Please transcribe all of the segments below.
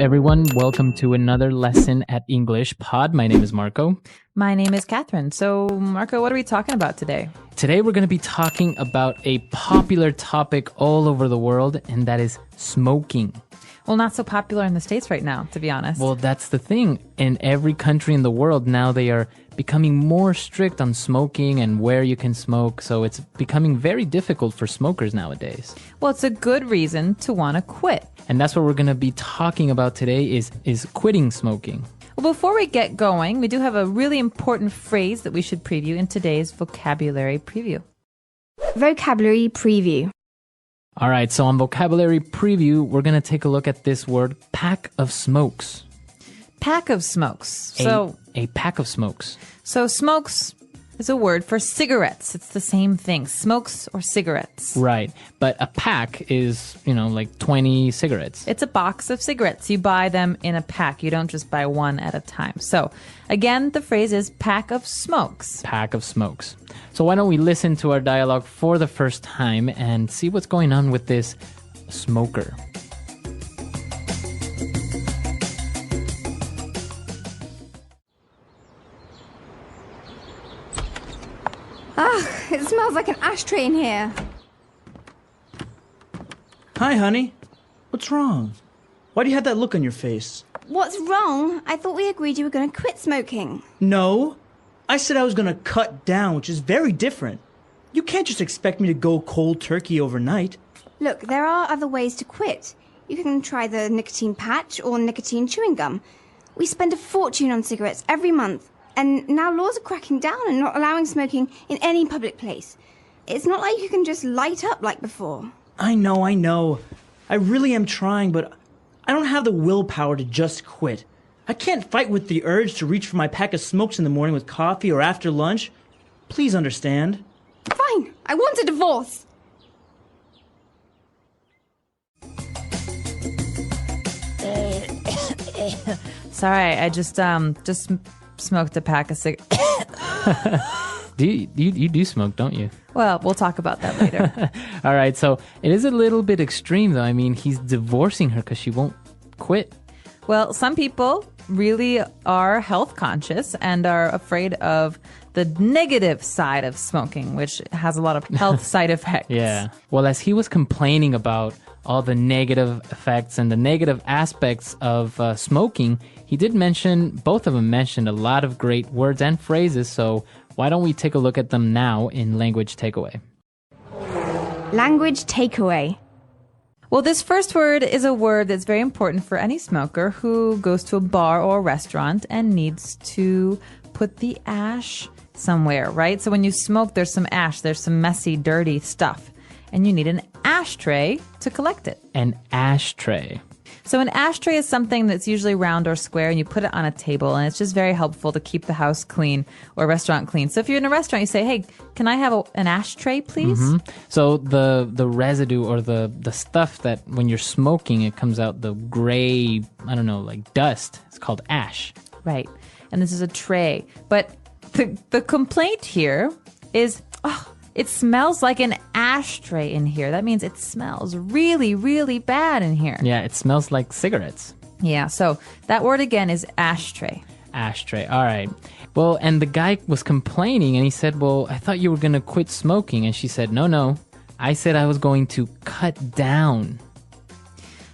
everyone. Welcome to another lesson at English Pod. My name is Marco. My name is Catherine. So, Marco, what are we talking about today? Today, we're going to be talking about a popular topic all over the world, and that is smoking. Well, not so popular in the States right now, to be honest. Well, that's the thing. In every country in the world now, they are becoming more strict on smoking and where you can smoke. So it's becoming very difficult for smokers nowadays. Well, it's a good reason to want to quit. And that's what we're going to be talking about today is quitting smoking. Well, before we get going, we do have a really important phrase that we should preview in today's vocabulary preview. Vocabulary preview. All right, so on vocabulary preview, we're going to take a look at this word, pack of smokes. Pack of smokes. A pack of smokes. So smokes is a word for cigarettes. It's the same thing, smokes or cigarettes. Right, but a pack is, like 20 cigarettes. It's a box of cigarettes. You buy them in a pack. You don't just buy one at a time. So, again, the phrase is pack of smokes. Pack of smokes. So why don't we listen to our dialogue for the first time and see what's going on with this smoker. It smells like an ashtray in here. Hi, honey. What's wrong? Why do you have that look on your face? What's wrong? I thought we agreed you were going to quit smoking. No. I said I was going to cut down, which is very different. You can't just expect me to go cold turkey overnight. Look, there are other ways to quit. You can try the nicotine patch or nicotine chewing gum. We spend a fortune on cigarettes every month. And now laws are cracking down and not allowing smoking in any public place. It's not like you can just light up like before. I know. I really am trying, but I don't have the willpower to just quit. I can't fight with the urge to reach for my pack of smokes in the morning with coffee or after lunch. Please understand. Fine, I want a divorce. Sorry, I just smoked a pack of cigarettes. You do smoke, don't you? Well, we'll talk about that later. All right, so it is a little bit extreme, though. I mean, he's divorcing her because she won't quit. Well, some people really are health conscious and are afraid of the negative side of smoking, which has a lot of health side effects. Yeah. Well, as he was complaining about all the negative effects and the negative aspects of smoking, he did mention, both of them mentioned a lot of great words and phrases, so why don't we take a look at them now in Language Takeaway? Language takeaway. Well, this first word is a word that's very important for any smoker who goes to a bar or a restaurant and needs to put the ash somewhere, right? So when you smoke, there's some ash, there's some messy, dirty stuff, and you need an ashtray to collect it. An ashtray. So an ashtray is something that's usually round or square, and you put it on a table, and it's just very helpful to keep the house clean or restaurant clean. So if you're in a restaurant, you say, hey, can I have an ashtray, please? Mm-hmm. So the residue or the stuff that when you're smoking, it comes out the gray, like dust. It's called ash. Right. And this is a tray. But the complaint here is, it smells like an ashtray in here. That means it smells really, really bad in here. Yeah, it smells like cigarettes. Yeah, so that word again is ashtray. Ashtray, all right. Well, and the guy was complaining and he said, well, I thought you were going to quit smoking. And she said, no, I said I was going to cut down.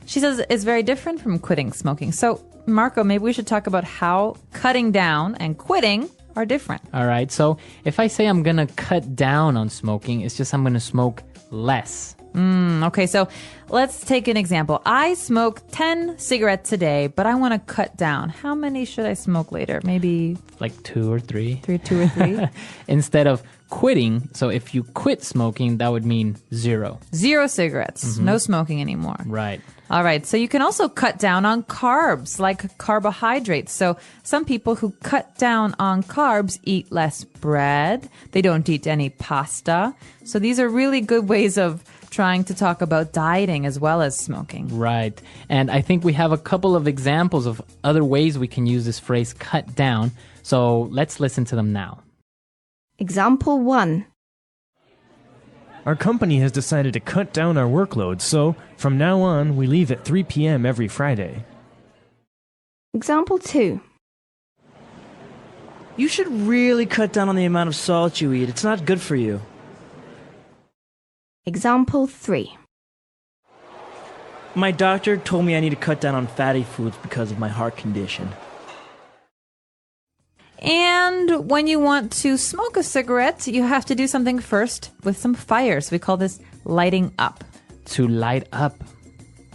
She says it's very different from quitting smoking. So, Marco, maybe we should talk about how cutting down and quitting are different. All right. So if I say I'm going to cut down on smoking, it's just I'm going to smoke less. Okay, so let's take an example. I smoke 10 cigarettes a day, but I want to cut down. How many should I smoke later? Maybe like 2 or 3. 2 or 3. Instead of quitting. So if you quit smoking, that would mean 0. 0 cigarettes. Mm-hmm. No smoking anymore. Right. All right. So you can also cut down on carbs, like carbohydrates. So some people who cut down on carbs eat less bread. They don't eat any pasta. So these are really good ways of trying to talk about dieting as well as smoking. Right. And I think we have a couple of examples of other ways we can use this phrase cut down. So let's listen to them now. Example 1. Our company has decided to cut down our workload, so from now on, we leave at 3 p.m. every Friday. Example 2. You should really cut down on the amount of salt you eat. It's not good for you. Example 3. My doctor told me I need to cut down on fatty foods because of my heart condition. And when you want to smoke a cigarette, you have to do something first with some fire. So we call this lighting up. To light up.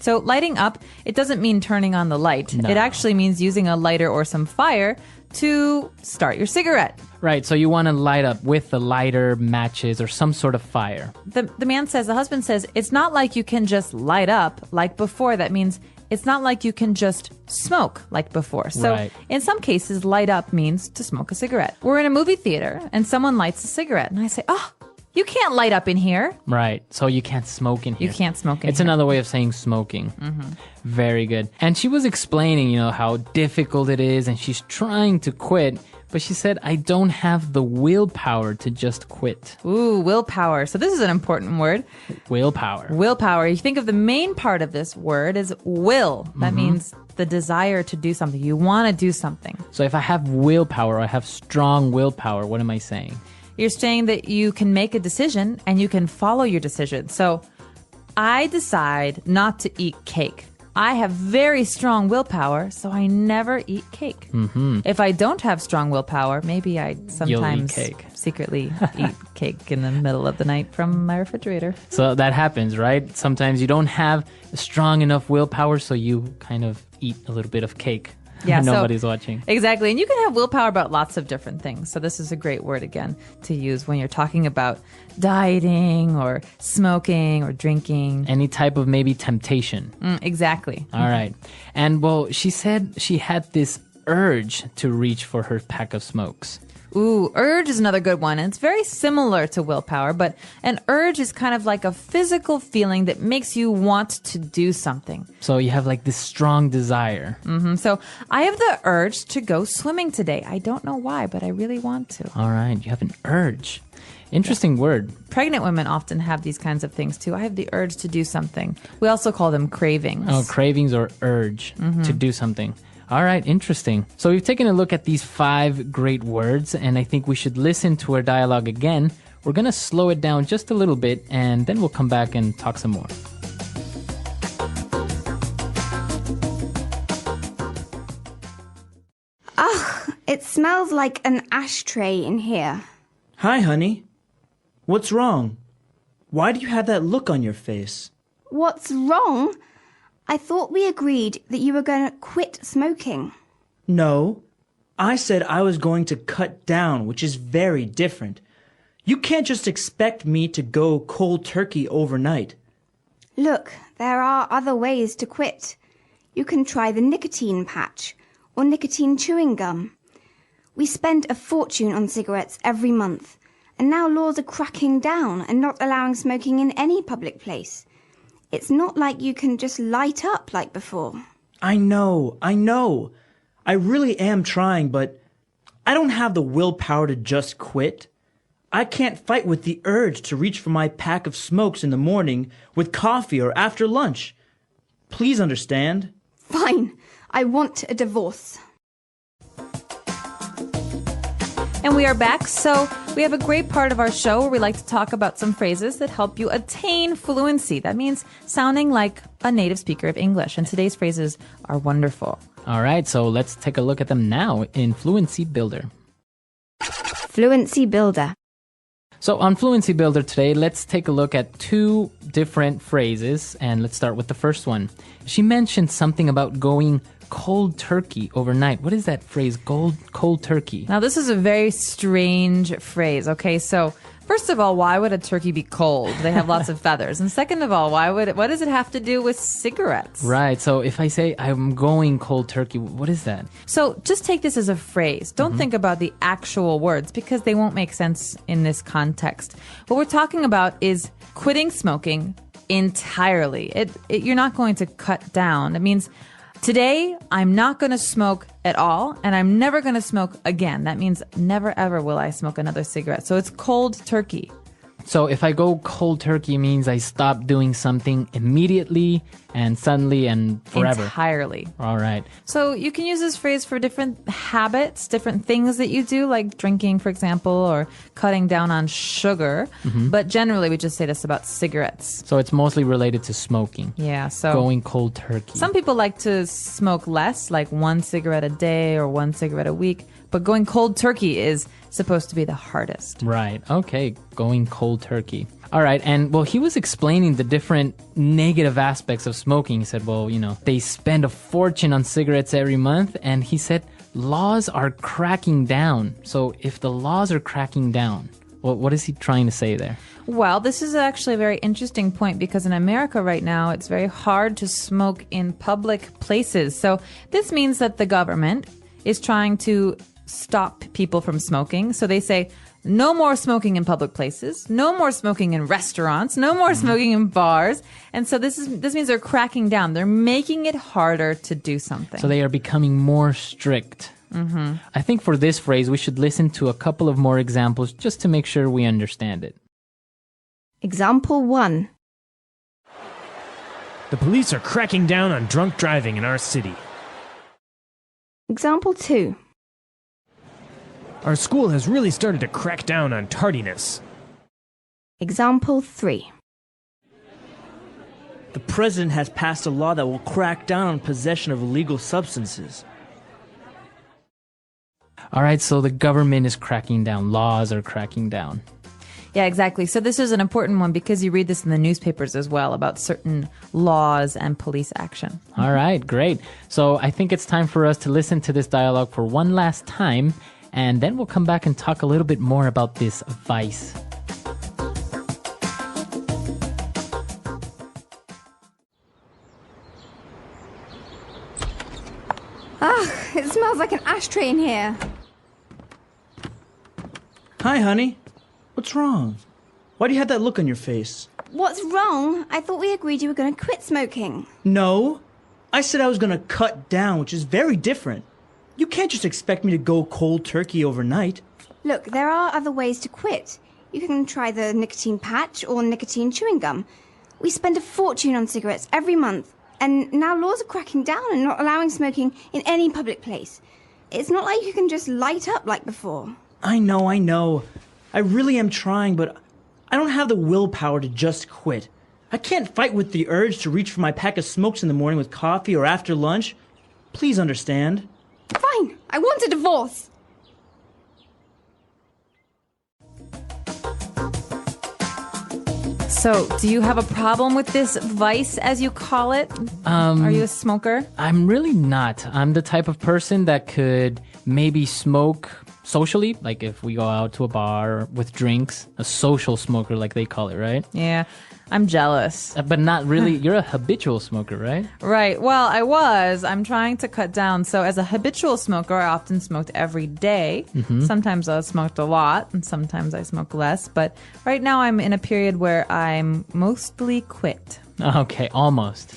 So lighting up, it doesn't mean turning on the light. No. It actually means using a lighter or some fire to start your cigarette. Right, so you want to light up with the lighter, matches, or some sort of fire. The husband says, it's not like you can just light up like before. That means it's not like you can just smoke like before. So Right. in some cases, light up means to smoke a cigarette. We're in a movie theater and someone lights a cigarette. And I say, oh, you can't light up in here. Right, so you can't smoke in here. You can't smoke in It's here. another way of saying smoking. Very good. And she was explaining, how difficult it is, and she's trying to quit, but she said, I don't have the willpower to just quit. Ooh, willpower. So this is an important word. Willpower. Willpower. You think of the main part of this word as will. That means the desire to do something. You want to do something. So if I have willpower, I have strong willpower, what am I saying? You're saying that you can make a decision and you can follow your decision. So I decide not to eat cake. I have very strong willpower, so I never eat cake. If I don't have strong willpower, maybe I sometimes cake. secretly eat cake in the middle of the night from my refrigerator. So that happens, right? Sometimes you don't have strong enough willpower, so you kind of eat a little bit of cake. Yeah, so- Nobody's watching. Exactly. And you can have willpower about lots of different things. So this is a great word, again, to use when you're talking about dieting or smoking or drinking. Any type of maybe temptation. Exactly. All right. And well, she said she had this urge to reach for her pack of smokes. Ooh, urge is another good one. And it's very similar to willpower, but an urge is kind of like a physical feeling that makes you want to do something. So you have like this strong desire. So I have the urge to go swimming today. I don't know why, but I really want to. All right. You have an urge. Interesting word. Pregnant women often have these kinds of things too. I have the urge to do something. We also call them cravings. Oh, cravings or urge to do something. All right, interesting. So we've taken a look at these 5 great words, and I think we should listen to our dialogue again. We're going to slow it down just a little bit, and then we'll come back and talk some more. It smells like an ashtray in here. Hi, honey. What's wrong? Why do you have that look on your face? What's wrong? I thought we agreed that you were going to quit smoking. No, I said I was going to cut down, which is very different. You can't just expect me to go cold turkey overnight. Look, there are other ways to quit. You can try the nicotine patch or nicotine chewing gum. We spend a fortune on cigarettes every month, and now laws are cracking down and not allowing smoking in any public place. It's not like you can just light up like before. I know. I really am trying, but I don't have the willpower to just quit. I can't fight with the urge to reach for my pack of smokes in the morning with coffee or after lunch. Please understand. Fine, I want a divorce. And we are back. So we have a great part of our show where we like to talk about some phrases that help you attain fluency. That means sounding like a native speaker of English. And today's phrases are wonderful. All right, so let's take a look at them now in Fluency Builder. Fluency Builder. So on Fluency Builder today, let's take a look at 2 different phrases, and let's start with the first one. She mentioned something about going cold turkey overnight. What is that phrase, cold turkey? Now, this is a very strange phrase. Okay, so first of all, why would a turkey be cold? They have lots of feathers. And second of all, what does it have to do with cigarettes? Right, so if I say I'm going cold turkey, what is that? So just take this as a phrase. Don't think about the actual words because they won't make sense in this context. What we're talking about is quitting smoking entirely. You're not going to cut down. It means today, I'm not going to smoke at all, and I'm never going to smoke again. That means never, ever will I smoke another cigarette. So it's cold turkey. So if I go cold turkey, means I stop doing something immediately and suddenly and forever. Entirely. All right. So you can use this phrase for different habits, different things that you do, like drinking, for example, or cutting down on sugar. But generally, we just say this about cigarettes. So it's mostly related to smoking. Yeah, so Going cold turkey. some people like to smoke less, like 1 cigarette a day or 1 cigarette a week. But going cold turkey is supposed to be the hardest. Right. Okay. Going cold turkey. All right. And well, he was explaining the different negative aspects of smoking. He said, well, they spend a fortune on cigarettes every month. And he said, laws are cracking down. So if the laws are cracking down, what is he trying to say there? Well, this is actually a very interesting point because in America right now, it's very hard to smoke in public places. So this means that the government is trying to stop people from smoking. So they say, no more smoking in public places, no more smoking in restaurants, no more smoking in bars. And so this means they're cracking down. They're making it harder to do something. So they are becoming more strict. I think for this phrase, we should listen to a couple of more examples just to make sure we understand it. Example 1. The police are cracking down on drunk driving in our city. Example 2. Our school has really started to crack down on tardiness. Example 3. The president has passed a law that will crack down on possession of illegal substances. All right, so the government is cracking down. Laws are cracking down. Yeah, exactly. So this is an important one because you read this in the newspapers as well about certain laws and police action. All right, great. So I think it's time for us to listen to this dialogue for one last time, and then we'll come back and talk a little bit more about this vice. It smells like an ashtray in here. Hi, honey. What's wrong? Why do you have that look on your face? What's wrong? I thought we agreed you were going to quit smoking. No. I said I was going to cut down, which is very different. You can't just expect me to go cold turkey overnight. Look, there are other ways to quit. You can try the nicotine patch or nicotine chewing gum. We spend a fortune on cigarettes every month. And now laws are cracking down and not allowing smoking in any public place. It's not like you can just light up like before. I know. I really am trying, but I don't have the willpower to just quit. I can't fight with the urge to reach for my pack of smokes in the morning with coffee or after lunch. Please understand. Fine, I want a divorce. So, do you have a problem with this vice, as you call it? Are you a smoker? I'm really not. I'm the type of person that could maybe smoke socially, like if we go out to a bar with drinks, a social smoker like they call it, right? Yeah, I'm jealous. But not really. You're a habitual smoker, right? Right. Well, I'm trying to cut down. So as a habitual smoker, I often smoked every day. Sometimes I smoked a lot and sometimes I smoke less. But right now I'm in a period where I'm mostly quit. Okay, almost.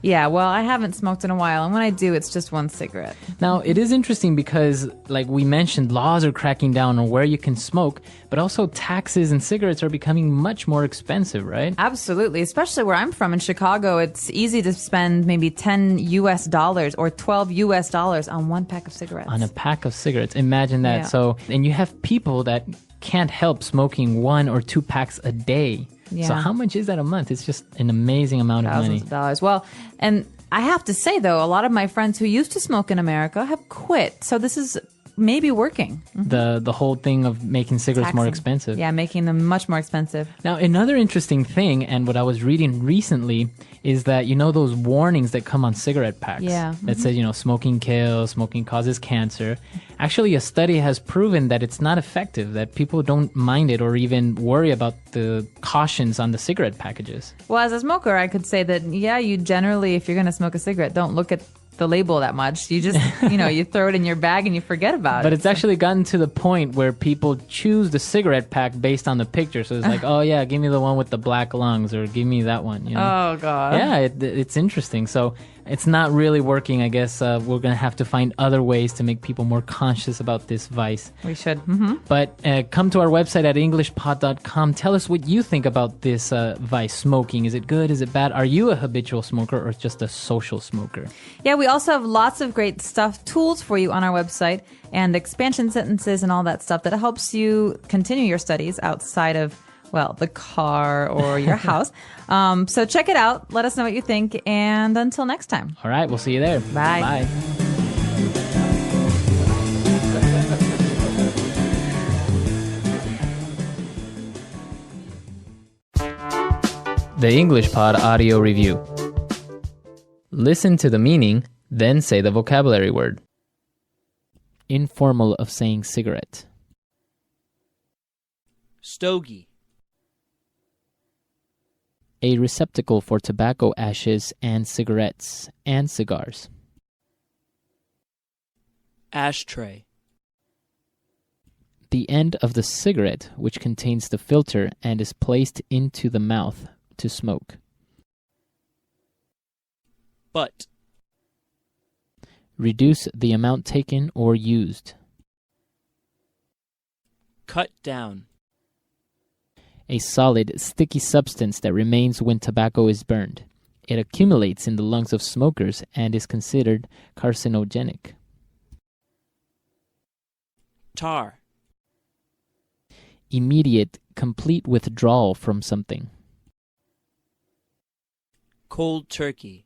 Yeah, well, I haven't smoked in a while, and when I do, it's just 1 cigarette. Now, it is interesting because, like we mentioned, laws are cracking down on where you can smoke, but also taxes and cigarettes are becoming much more expensive, right? Absolutely, especially where I'm from in Chicago. It's easy to spend maybe $10 or $12 on 1 pack of cigarettes. On a pack of cigarettes. Imagine that. Yeah. So, and you have people that can't help smoking 1 or 2 packs a day. Yeah. So how much is that a month? It's just an amazing amount of money. Thousands of dollars. Well, and I have to say, though, a lot of my friends who used to smoke in America have quit. So this is maybe working. The whole thing of making cigarettes more Taxing. expensive. Yeah, making them much more expensive. Now, another interesting thing, and what I was reading recently, is that, those warnings that come on cigarette packs Yeah. that says, smoking kills, smoking causes cancer. Actually, a study has proven that it's not effective, that people don't mind it or even worry about the cautions on the cigarette packages. Well, as a smoker, I could say that, yeah, you generally, if you're going to smoke a cigarette, don't look at the label that much. You just, you throw it in your bag and you forget about it. But it's actually gotten to the point where people choose the cigarette pack based on the picture. So it's like, oh yeah, give me the one with the black lungs, or give me that one. Oh God. Yeah, it's interesting. So it's not really working. I guess we're gonna have to find other ways to make people more conscious about this vice. We should. Mm-hmm. But come to our website at englishpod.com. Tell us what you think about this vice, smoking. Is it good? Is it bad? Are you a habitual smoker or just a social smoker? Yeah, we also have lots of great stuff, tools for you on our website, and expansion sentences and all that stuff that helps you continue your studies outside of, well, the car or your house. So check it out. Let us know what you think. And until next time. All right, we'll see you there. Bye. Bye. The English Pod Audio Review. Listen to the meaning, then say the vocabulary word. Informal of saying cigarette. Stogie. A receptacle for tobacco ashes and cigarettes and cigars. Ashtray. The end of the cigarette, which contains the filter and is placed into the mouth to smoke. Butt. Reduce the amount taken or used. Cut down. A solid, sticky substance that remains when tobacco is burned. It accumulates in the lungs of smokers and is considered carcinogenic. Tar. Immediate, complete withdrawal from something. Cold turkey.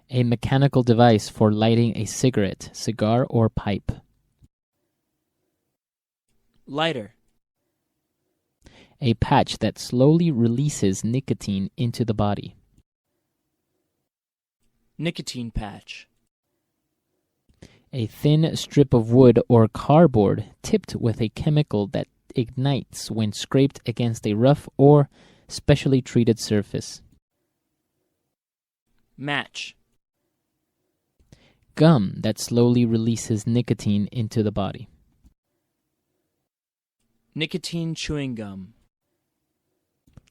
A mechanical device for lighting a cigarette, cigar, or pipe. Lighter. A patch that slowly releases nicotine into the body. Nicotine patch. A thin strip of wood or cardboard tipped with a chemical that ignites when scraped against a rough or specially treated surface. Match. Gum that slowly releases nicotine into the body. Nicotine chewing gum.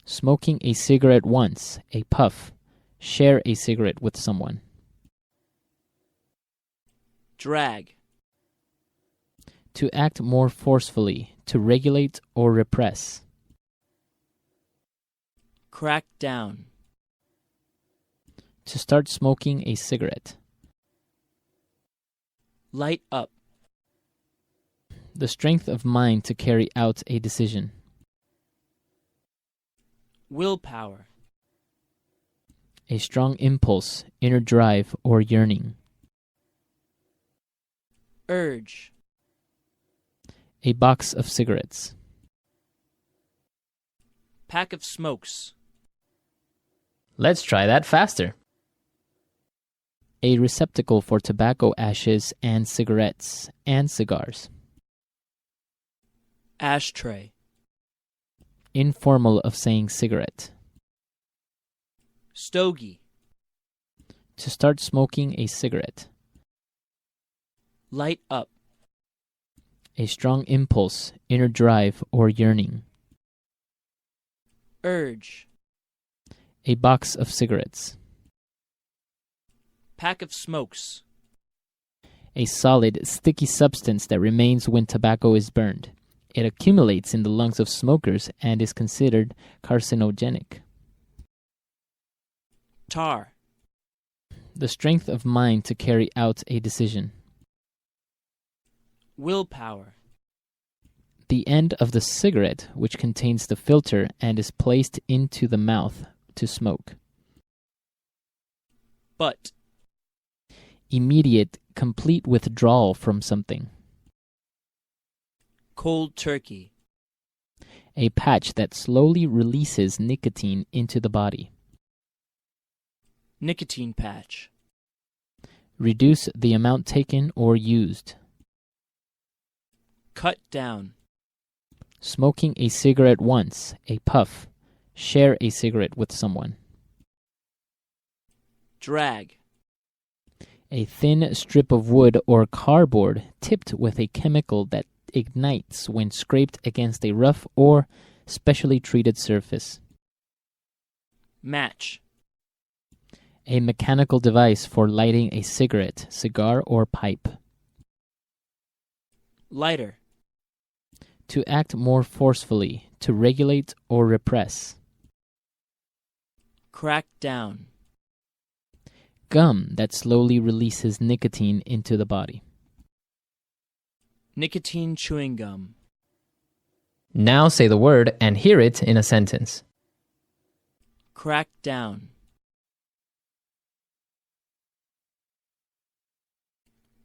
Smoking a cigarette once, a puff. Share a cigarette with someone. Drag. To act more forcefully, to regulate or repress. Crack down. To start smoking a cigarette. Light up. The strength of mind to carry out a decision. Willpower. A strong impulse, inner drive, or yearning. Urge. A box of cigarettes. Pack of smokes. Let's try that faster. A receptacle for tobacco ashes and cigarettes and cigars. Ashtray. Informal of saying cigarette. Stogie. To start smoking a cigarette. Light up. A strong impulse, inner drive, or yearning. Urge. A box of cigarettes. Pack of smokes. A solid, sticky substance that remains when tobacco is burned. It accumulates in the lungs of smokers and is considered carcinogenic. Tar. The strength of mind to carry out a decision. Willpower. The end of the cigarette, which contains the filter and is placed into the mouth to smoke. Butt. Immediate, complete withdrawal from something. Cold turkey. A patch that slowly releases nicotine into the body. Nicotine patch. Reduce the amount taken or used. Cut down. Smoking a cigarette once, a puff. Share a cigarette with someone. Drag. A thin strip of wood or cardboard tipped with a chemical that ignites when scraped against a rough or specially treated surface. Match. A mechanical device for lighting a cigarette, cigar, or pipe. Lighter. To act more forcefully, to regulate or repress. Crack down. Gum that slowly releases nicotine into the body. Nicotine chewing gum. Now say the word and hear it in a sentence. Crack down.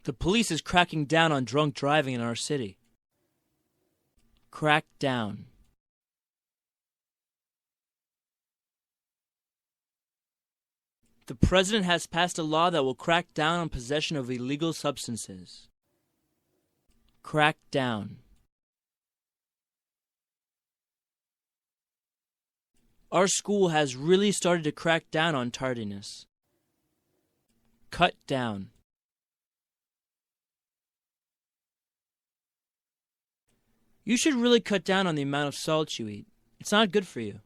The police is cracking down on drunk driving in our city. Crack down. The president has passed a law that will crack down on possession of illegal substances. Crack down. Our school has really started to crack down on tardiness. Cut down. You should really cut down on the amount of salt you eat. It's not good for you.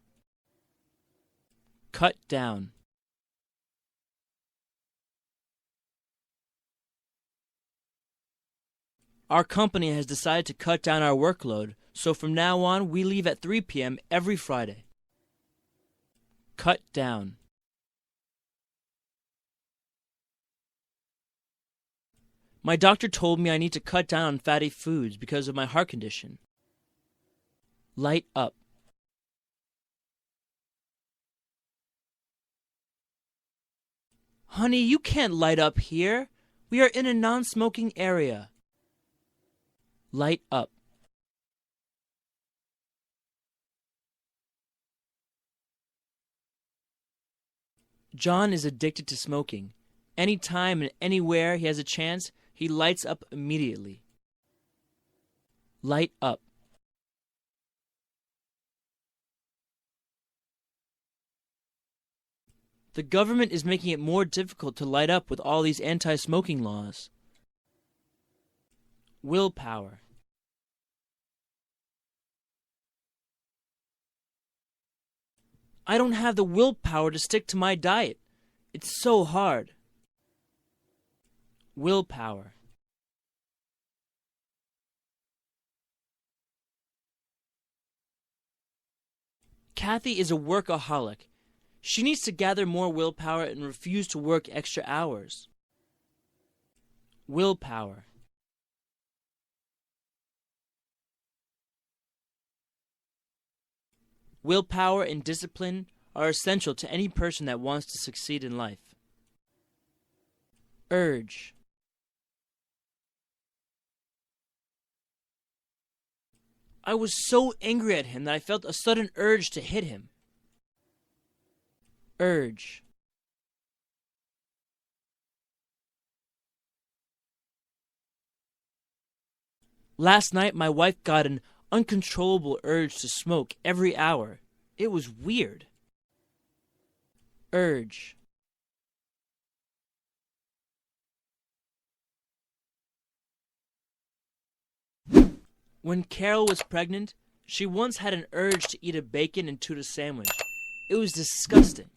Cut down. Our company has decided to cut down our workload, so from now on we leave at 3 p.m. every Friday. Cut down. My doctor told me I need to cut down on fatty foods because of my heart condition. Light up. Honey, you can't light up here. We are in a non-smoking area. Light up. John is addicted to smoking. Anytime and anywhere he has a chance, he lights up immediately. Light up. The government is making it more difficult to light up with all these anti-smoking laws. Willpower. I don't have the willpower to stick to my diet. It's so hard. Willpower. Kathy is a workaholic. She needs to gather more willpower and refuse to work extra hours. Willpower. Willpower and discipline are essential to any person that wants to succeed in life. Urge. I was so angry at him that I felt a sudden urge to hit him. Urge. Last night, my wife got an uncontrollable urge to smoke every hour. It was weird. Urge. When Carol was pregnant, she once had an urge to eat a bacon and tuna sandwich. It was disgusting.